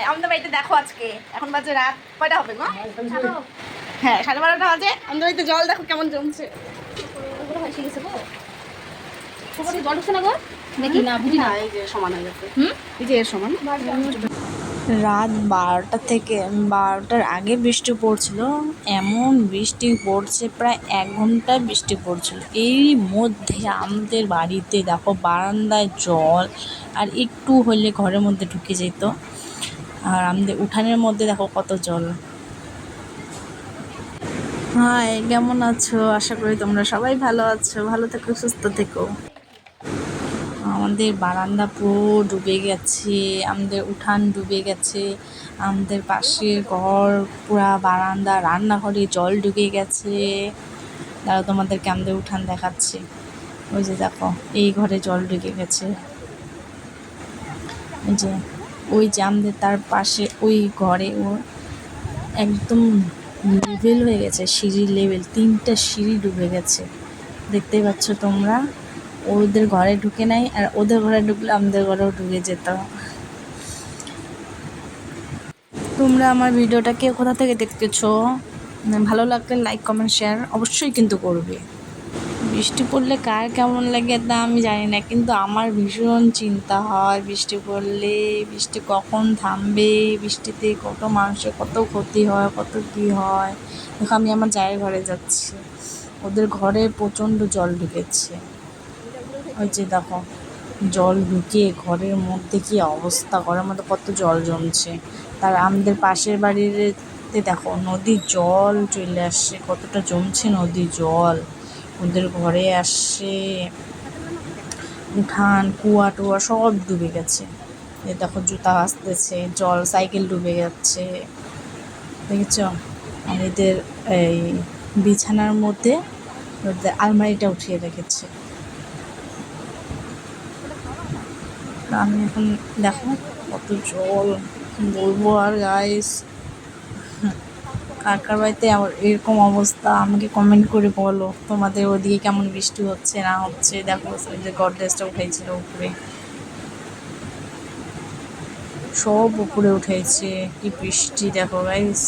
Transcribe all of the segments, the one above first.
আমাদের বাড়িতে দেখো আজকে এখন বাজে রাত কয়টা হবে গো? হ্যাঁ 12:30 বাজে। আমাদের বাড়িতে জল দেখো কেমন জমছে। জল ঢুকছে না গো নাকি? না বুঝি না। এই যে সমান হয়ে গেছে। এই যে এর সমান। রাত 12টা থেকে 12টার আগে বৃষ্টি পড়ছিল। এমন বৃষ্টি পড়ছে, প্রায় 1 ঘন্টা বৃষ্টি পড়ছিল। এই মধ্যে আমাদের বাড়িতে দেখো বারান্দায় জল, আর একটু হলে ঘরের মধ্যে ঢুকে যেত। আর আমাদের উঠানের মধ্যে দেখো কত জল। হাই, কেমন আছো? আশা করি তোমরা সবাই ভালো আছো। ভালো থেকো, সুস্থ থেকো। আমাদের বারান্দা পুরো ডুবে গেছে, আমাদের উঠান ডুবে গেছে, আমাদের পাশের ঘর পুরা বারান্দা, রান্নাঘরে জল ঢুকে গেছে। তারা তোমাদেরকে আমাদের উঠান দেখাচ্ছে। ওই যে দেখো, এই ঘরে জল ঢুকে গেছে। ওই যে আমাদের তার পাশে ওই ঘরে ও একদম লেভেল হয়ে গেছে, সিঁড়ি লেভেল, 3টা সিঁড়ি ডুবে গেছে। দেখতেই পাচ্ছ তোমরা। ওদের ঘরে ঢুকে নাই, আর ওদের ঘরে ঢুকলে আমাদের ঘরেও ঢুকে যেত। তোমরা আমার ভিডিওটা কে কোথা থেকে দেখতেছো? ভালো লাগলে লাইক কমেন্ট শেয়ার অবশ্যই কিন্তু করবে। বৃষ্টি পড়লে কার কেমন লাগে তা আমি জানি না, কিন্তু আমার ভীষণ চিন্তা হয় বৃষ্টি পড়লে। বৃষ্টি কখন থামবে, বৃষ্টিতে কত মানুষের কত ক্ষতি হয়, কত কী হয়। দেখো আমি আমার জায়ের ঘরে যাচ্ছি, ওদের ঘরে প্রচণ্ড জল ঢুকেছে। ওই যে দেখো জল ঢুকে ঘরের মধ্যে কি অবস্থা, ঘরের মধ্যে কত জল জমছে। তার আমাদের পাশের বাড়িতে দেখো নদীর জল চলে আসছে, কতটা জমছে নদীর জল ওদের ঘরে আসছে। উঠান কুয়া টুয়া সব ডুবে গেছে। এই দেখো জুতা আসতেছে, জল, সাইকেল ডুবে যাচ্ছে, দেখেছ? আর এদের এই বিছানার মধ্যে ওদের আলমারিটা উঠিয়ে রেখেছে। আমি এখন দেখো কত জল, বলবো আর গাইস। কার কার বাড়িতে এরকম অবস্থা আমাকে কমেন্ট করে বলো, তোমাদের ওদিকে কেমন বৃষ্টি হচ্ছে না হচ্ছে। দেখো যে গডরেজটা উঠেছিল উপরে, সব উপরে উঠেছে। কি বৃষ্টি দেখো গাইস।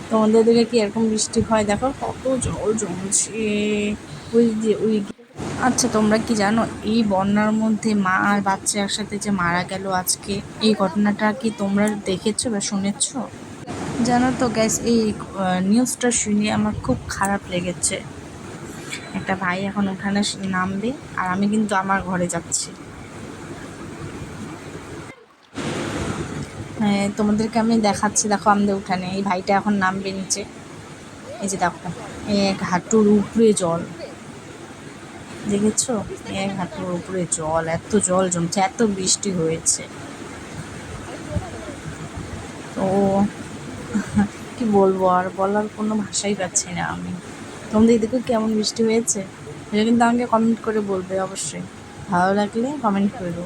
তোমাদের দিকে কি এরকম বৃষ্টি হয়? দেখো কত জল জমছে। ওই যে ওই, আচ্ছা তোমরা কি জানো এই বন্যার মধ্যে মা আর বাচ্চা একসাথে যে মারা গেল আজকে, এই ঘটনাটা কি তোমরা দেখেছো বা শুনেছো? জানো তো গ্যাস, এই নিউজটা শুনে আমার খুব খারাপ লেগেছে। একটা ভাই এখন উঠানে নামবে, আর আমি কিন্তু আমার ঘরে যাচ্ছি। তোমাদেরকে আমি দেখাচ্ছি, দেখো আমাদের উঠানে এই ভাইটা এখন নামবে নিচে। এই যে দেখো, এক হাঁটুর উপরে জল, দেখেছো? এক হাঁটুর উপরে জল, এত জল জমছে, এত বৃষ্টি হয়েছে। তো কি বলবো, আর বলার কোনো ভাষাই পাচ্ছি না আমি। তোমাদের এদিকে কেমন বৃষ্টি হয়েছে এটা কিন্তু আমাকে কমেন্ট করে বলবে অবশ্যই। ভালো লাগলে কমেন্ট করো।